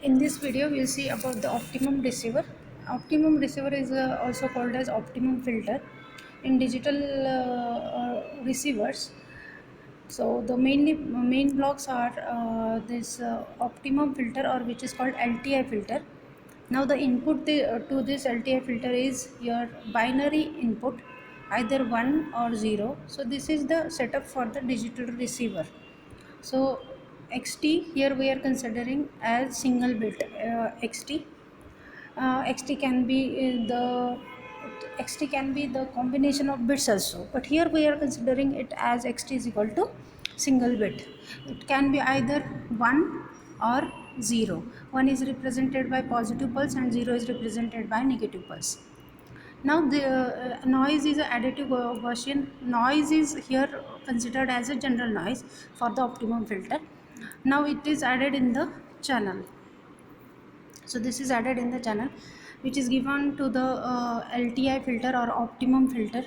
In this video, we'll see about the optimum receiver. Optimum receiver is also called as optimum filter. In digital receivers, so the main blocks are this optimum filter, or which is called LTI filter. Now the input to this LTI filter is your binary input, either 1 or 0. So this is the setup for the digital receiver. So xt here we are considering as single bit xt. xt can be the combination of bits also, but here we are considering it as xt is equal to single bit. It can be either 1 or 0. 1 is represented by positive pulse and 0 is represented by negative pulse. Now the noise is an additive Gaussian. Noise is here considered as a general noise for the optimum filter. Now it is added in the channel. So this is added in the channel, which is given to the LTI filter or optimum filter,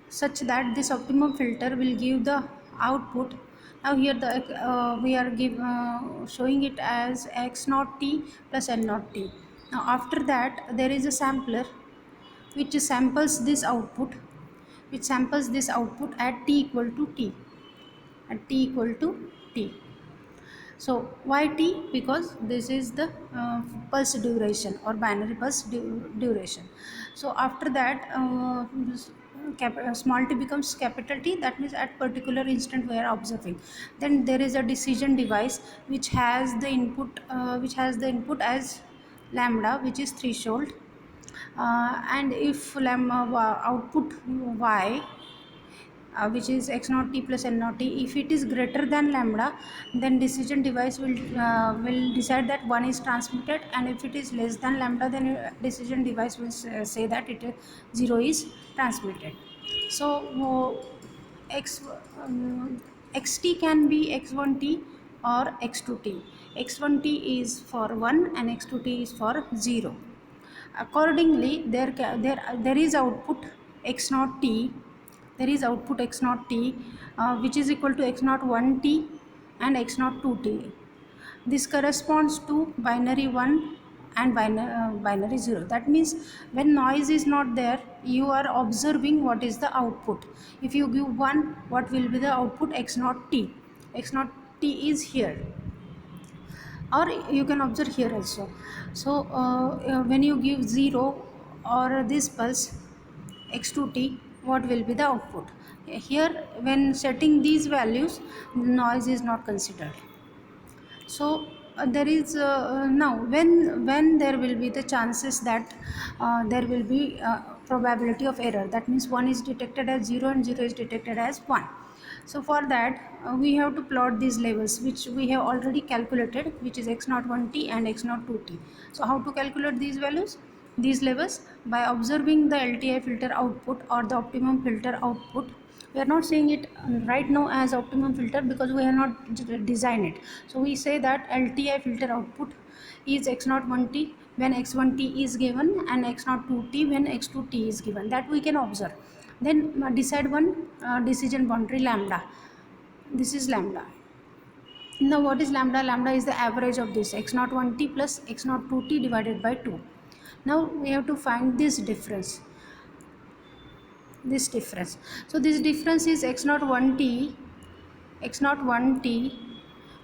such that this optimum filter will give the output. Now here the we are showing it as x naught t plus n naught t. Now after that there is a sampler which samples this output, at t equal to t, So why t? Because this is the pulse duration or binary pulse duration. So after that small t becomes capital T. That means at particular instant we are observing. Then there is a decision device which has the input as lambda, which is threshold. And if output y, which is x naught t plus n naught t, if it is greater than lambda, then decision device will decide that 1 is transmitted, and if it is less than lambda, then decision device will say that 0 is transmitted. So x xt can be x1t or x2t. x1t is for 1 and x2t is for 0. Accordingly, there is output x naught t. Which is equal to x naught 1t and x naught 2t. This corresponds to binary 1 and binary 0. That means when noise is not there, you are observing what is the output. If you give 1, what will be the output? X naught t. X naught t is here, or you can observe here also. So when you give 0 or this pulse x2t, what will be the output? Here when setting these values, noise is not considered. So there is now when there will be the chances that there will be probability of error. That means 1 is detected as 0 and 0 is detected as 1. So for that we have to plot these levels, which we have already calculated, which is x naught 1t and x naught 2t. So how to calculate these values, these levels? By observing the LTI filter output or the optimum filter output. We are not saying it right now as optimum filter because we have not designed it. So we say that LTI filter output is x naught 1t when x1t is given and x naught 2t when x2t is given. That we can observe. Then decide one decision boundary, lambda. This is lambda. Now what is lambda? Lambda is the average of this x naught 1t plus x naught 2t divided by 2. Now we have to find this difference. So this difference is x naught 1t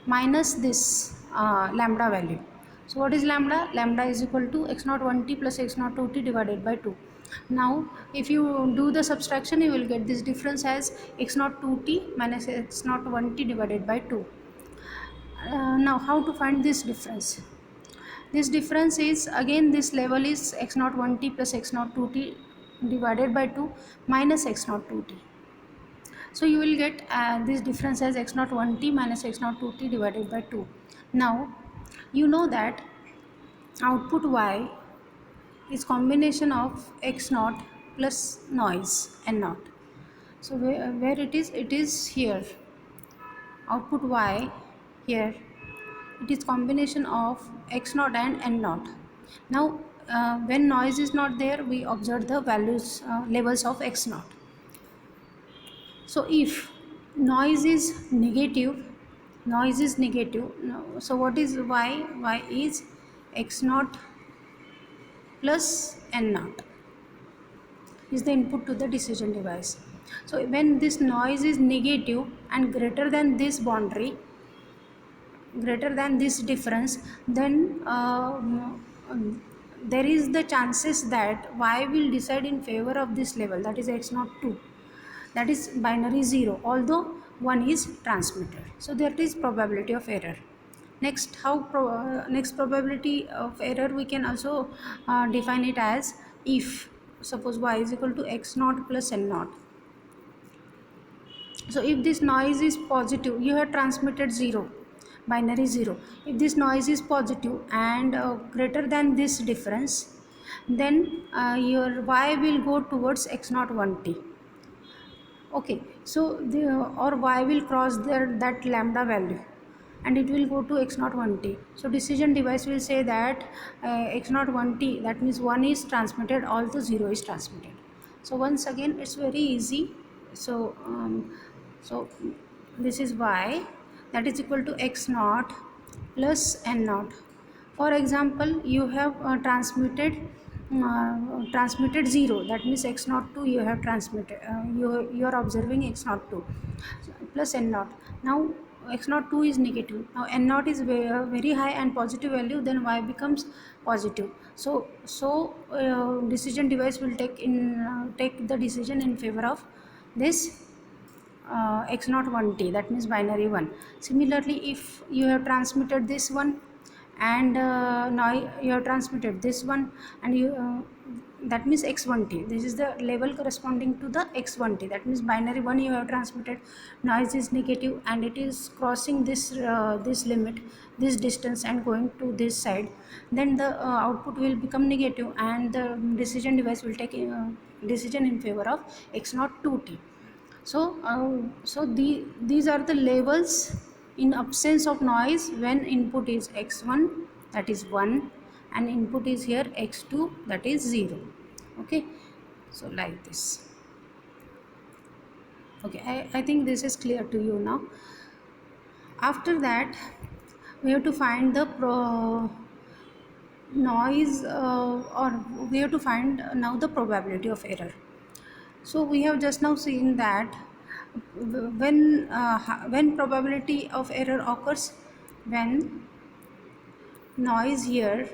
minus this lambda value. So what is lambda? Lambda is equal to x naught 1t plus x naught 2t divided by 2. Now if you do the subtraction, you will get this difference as x naught 2t minus x naught 1t divided by 2. Now how to find this difference? This difference is, again this level is x naught 1t plus x naught 2t divided by 2 minus x naught 2t. So you will get this difference as x naught 1t minus x naught 2t divided by 2. Now you know that output y is combination of x naught plus noise n naught. So where it is here. Output y here, it is combination of x naught and n naught. Now when noise is not there, we observe the values levels of x naught. So if noise is negative, noise is negative. So what is y is x naught plus n naught is the input to the decision device. So when this noise is negative and greater than this boundary, greater than this difference, then there is the chances that y will decide in favor of this level, that is x naught 2, that is binary 0, although 1 is transmitted. So that is probability of error. Next, next probability of error we can also define it as if suppose y is equal to x naught plus n naught. So if this noise is positive, you have transmitted 0, binary 0. If this noise is positive and greater than this difference, then your y will go towards x naught 1t. Okay, so the or y will cross that lambda value and it will go to x naught 1t. So decision device will say that x naught 1t, that means 1 is transmitted, although 0 is transmitted. So once again it's very easy. So so this is y, that is equal to x naught plus n naught. For example, you have transmitted 0, that means x naught 2 you have transmitted, you are observing x naught 2 plus n naught. Now x naught 2 is negative, now n naught is very high and positive value, then y becomes positive. So decision device will take the decision in favor of this x naught 1t, that means binary 1. Similarly, if you have transmitted this one and now you have transmitted this one and you that means x1t, this is the level corresponding to the x1t, that means binary 1 you have transmitted, noise is negative and it is crossing this limit, this distance and going to this side, then the output will become negative and the decision device will take decision in favor of x naught 2t. These are the levels in absence of noise when input is x1, that is 1, and input is here x2, that is 0. Okay, so like this. Okay, I think this is clear to you now. After that, we have to find the noise or we have to find now the probability of error. So we have just now seen that when probability of error occurs when noise here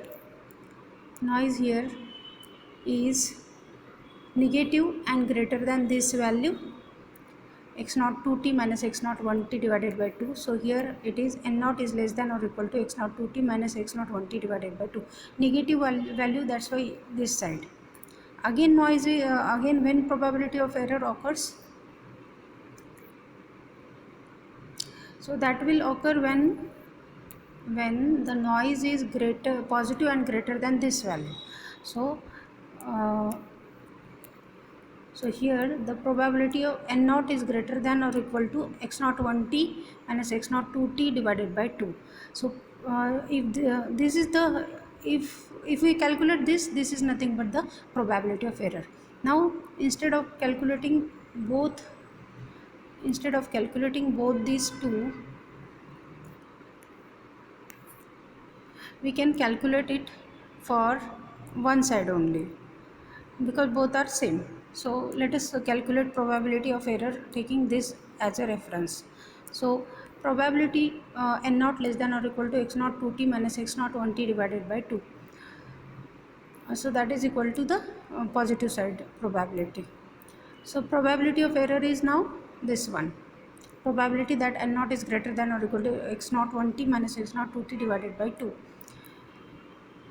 is negative and greater than this value x naught 2t minus x naught 1t divided by 2. So here it is n naught is less than or equal to x naught 2t minus x naught 1t divided by 2. Negative value, that's why this side. Again noise again when probability of error occurs, so that will occur when the noise is greater, positive and greater than this value. So here the probability of n naught is greater than or equal to x naught 1t minus x naught 2t divided by 2. So if we calculate this is nothing but the probability of error. Now instead of calculating both these two, we can calculate it for one side only because both are same. So let us calculate probability of error taking this as a reference. So probability n naught less than or equal to x naught 2t minus x naught 1t divided by 2. So that is equal to the positive side probability. So probability of error is now this one. Probability that n naught is greater than or equal to x naught 1t minus x naught 2t divided by 2.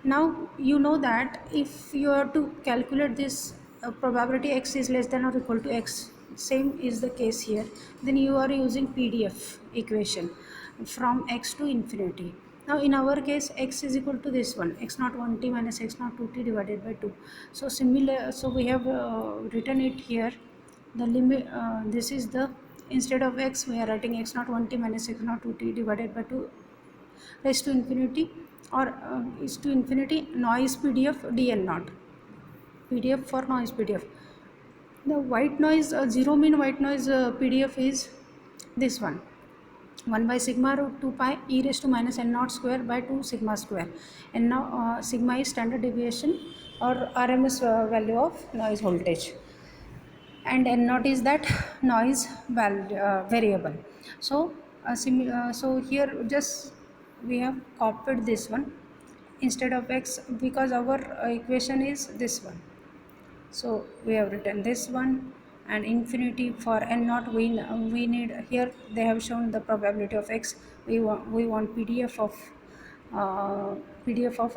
Now you know that if you are to calculate this probability x is less than or equal to x, same is the case here, then you are using PDF equation from x to infinity. Now in our case x is equal to this one, x naught 1t minus x naught 2t divided by 2. So similar, so we have written it here, the limit this is the, instead of x we are writing x naught 1t minus x naught 2t divided by 2 raised to infinity or is to infinity noise PDF dn naught, PDF for noise PDF. The white noise 0 mean white noise PDF is this one, 1 by sigma root 2 pi e raised to minus n naught square by 2 sigma square. And now sigma is standard deviation or RMS value of noise voltage, and n naught is that noise variable. So so here just we have copied this one instead of x, because our equation is this one. So we have written this one, and infinity for n naught we need here. They have shown the probability of x. We want PDF of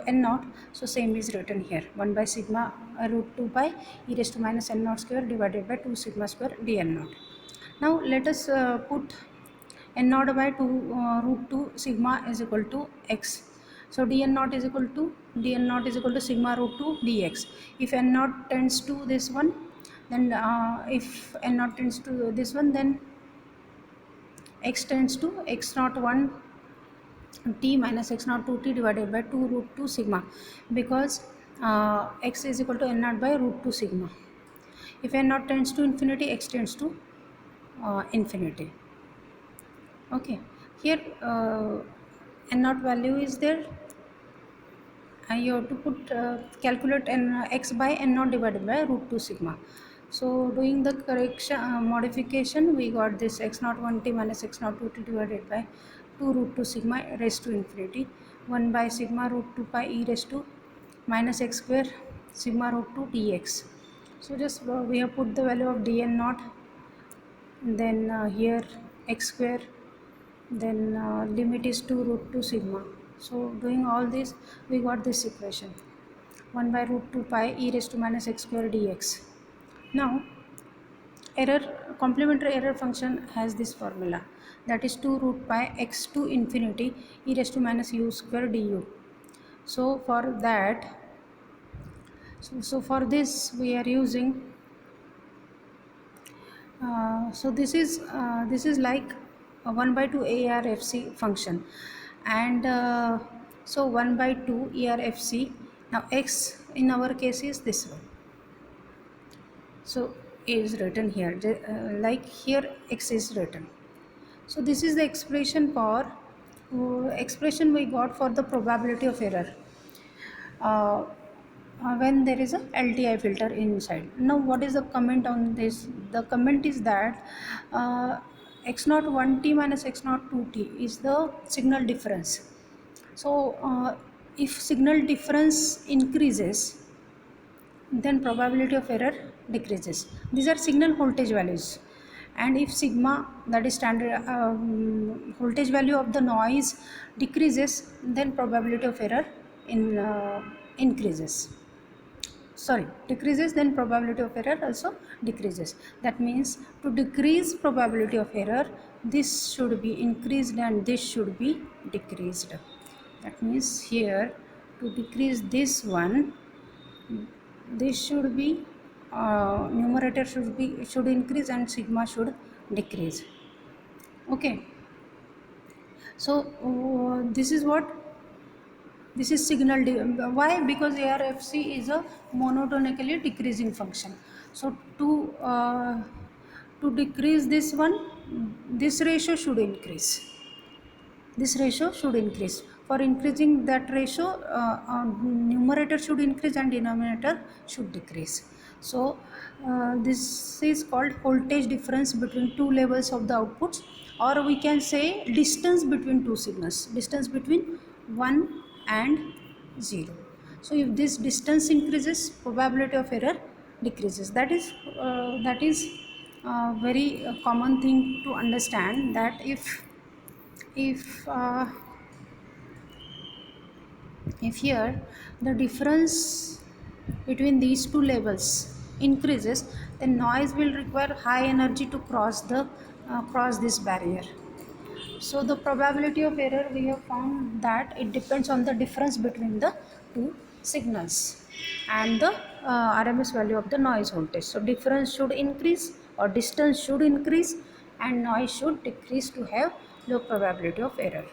n naught. So same is written here, 1 by sigma root 2 pi e raised to minus n naught square divided by 2 sigma square dn naught. Now let us put n naught by 2 root 2 sigma is equal to x. So dn naught is equal to sigma root 2 dx. If n naught tends to this one, then if n naught tends to this one, then x tends to x naught 1 t minus x naught 2 t divided by 2 root 2 sigma, because x is equal to n naught by root 2 sigma. If n naught tends to infinity, x tends to infinity. Okay, here n naught value is there, and you have to put calculate x by n naught divided by root 2 sigma. So doing the correction modification, we got this x naught 1 t minus x naught 2 t divided by 2 root 2 sigma raised to infinity, 1 by sigma root 2 pi e raised to minus x square sigma root 2 dx. So just we have put the value of dn naught, then here x square, then limit is 2 root 2 sigma. So doing all this, we got this equation, 1 by root 2 pi e raised to minus x square dx. Now complementary error function has this formula, that is 2 root pi x to infinity e raised to minus u square du. So for that, so for this we are using so this is like a 1 by 2 ARFC function, and so 1 by 2 ARFC. Now x in our case is this one, so is written here, like here x is written. So this is the expression for expression we got for the probability of error when there is a LTI filter inside. Now what is the comment on this? The comment is that x naught 1t minus x naught 2t is the signal difference. So if signal difference increases, then probability of error decreases. These are signal voltage values, and if sigma, that is standard voltage value of the noise, decreases, then probability of error decreases, then probability of error also decreases. That means to decrease probability of error, this should be increased and this should be decreased. That means here to decrease this one, this should be numerator should increase and sigma should decrease. Okay, so this is what, this is signal why? Because ARFC is a monotonically decreasing function. So to decrease this one, this ratio should increase. For increasing that ratio, numerator should increase and denominator should decrease. So this is called voltage difference between two levels of the outputs, or we can say distance between two signals, distance between 1 and 0. So if this distance increases, probability of error decreases. That is very common thing to understand, that if here the difference between these two levels increases, then noise will require high energy to cross this barrier. So the probability of error, we have found that it depends on the difference between the two signals and the RMS value of the noise voltage. So difference should increase or distance should increase and noise should decrease to have low probability of error.